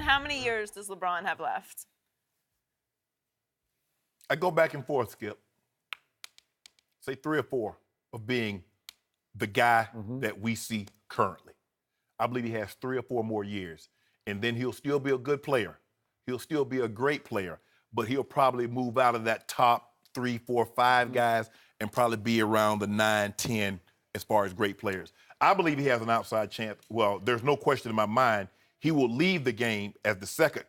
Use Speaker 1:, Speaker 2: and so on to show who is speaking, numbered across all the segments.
Speaker 1: how many years does LeBron have left?
Speaker 2: I go back and forth, Skip. Say 3 or 4 of being the guy that we see currently. I believe he has 3 or 4 more years. And then he'll still be a good player. He'll still be a great player. But he'll probably move out of that top 3, 4, 5 guys and probably be around the 9, 10 as far as great players. I believe he has an outside chance. Well, there's no question in my mind he will leave the game as the second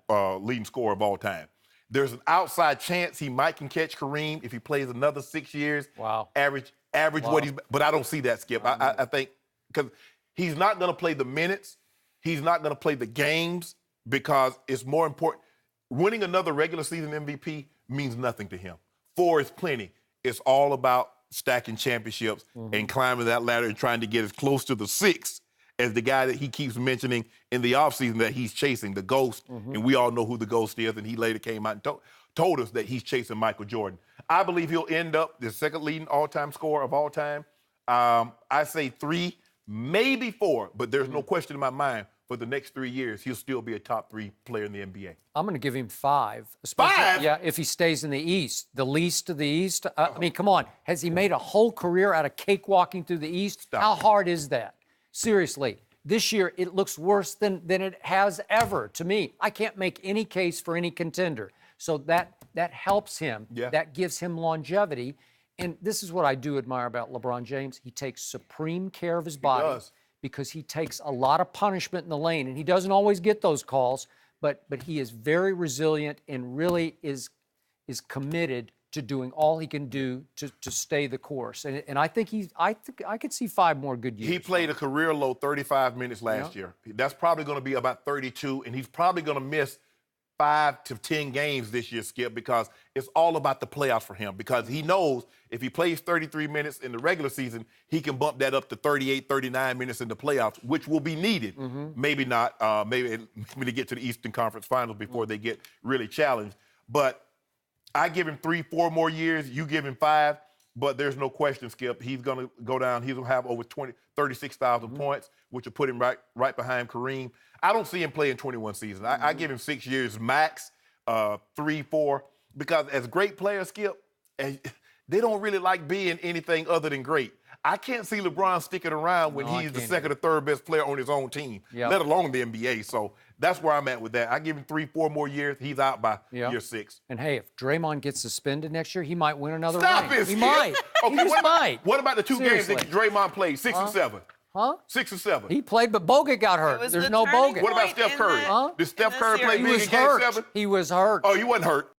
Speaker 2: leading scorer of all time. There's an outside chance he might can catch Kareem if he plays another 6 years.
Speaker 3: Wow.
Speaker 2: Average what he's, but I don't see that, Skip. I think because he's not going to play the minutes. He's not going to play the games because it's more important. Winning another regular season MVP means nothing to him. 4 is plenty. It's all about stacking championships and climbing that ladder and trying to get as close to the 6 as the guy that he keeps mentioning in the offseason that he's chasing, the GOAT. And we all know who the GOAT is, and he later came out and told us that he's chasing Michael Jordan. I believe he'll end up the second leading all-time scorer of all time. I say 3, maybe 4, but there's no question in my mind for the next 3 years, he'll still be a top 3 player in the NBA.
Speaker 3: I'm going to give him 5.
Speaker 2: 5?
Speaker 3: Yeah, if he stays in the East. The least of the East. I mean, come on. Has he made a whole career out of cakewalking through the East?
Speaker 2: Stop.
Speaker 3: How hard is that? Seriously. This year, it looks worse than it has ever to me. I can't make any case for any contender. So that helps him.
Speaker 2: Yeah.
Speaker 3: That gives him longevity. And this is what I do admire about LeBron James. He takes supreme care of his body.
Speaker 2: does.
Speaker 3: Because he takes a lot of punishment in the lane, and he doesn't always get those calls, but he is very resilient and really is committed to doing all he can do to stay the course. And I think I could see 5 more good years.
Speaker 2: He played a career low 35 minutes last year. That's probably going to be about 32, and he's probably going to miss 5 to 10 games this year, Skip, because it's all about the playoffs for him. Because he knows if he plays 33 minutes in the regular season, he can bump that up to 38, 39 minutes in the playoffs, which will be needed. Maybe not. Maybe to get to the Eastern Conference Finals before they get really challenged. But I give him 3, 4 more years. You give him 5. But there's no question, Skip, he's going to go down. He's going to have over 36,000 points, which will put him right behind Kareem. I don't see him playing 21 seasons. I give him 6 years max, 3, 4, because as great players, Skip, they don't really like being anything other than great. I can't see LeBron sticking around when he's the second or third best player on his own team, let alone the NBA. So that's where I'm at with that. I give him 3, 4 more years. He's out by year 6.
Speaker 3: And hey, if Draymond gets suspended next year, he might win another
Speaker 2: Stop
Speaker 3: ring.
Speaker 2: it,
Speaker 3: He
Speaker 2: Skip.
Speaker 3: might.
Speaker 2: Okay,
Speaker 3: He just might.
Speaker 2: What about the 2
Speaker 3: Seriously.
Speaker 2: games that Draymond played, 6 and 7?
Speaker 3: Huh?
Speaker 2: 6 and 7.
Speaker 3: He played, but Bogut got
Speaker 1: It
Speaker 3: hurt.
Speaker 1: was
Speaker 3: There's
Speaker 1: the
Speaker 3: no
Speaker 1: turning
Speaker 3: Bogut.
Speaker 2: What about
Speaker 1: point
Speaker 2: Steph
Speaker 1: in
Speaker 2: Curry?
Speaker 1: the-
Speaker 2: Did Steph
Speaker 1: in the
Speaker 2: Curry play
Speaker 1: series.
Speaker 3: He
Speaker 2: big
Speaker 3: was
Speaker 2: in Game
Speaker 3: hurt.
Speaker 2: 7?
Speaker 3: He was hurt.
Speaker 2: Oh, he wasn't hurt.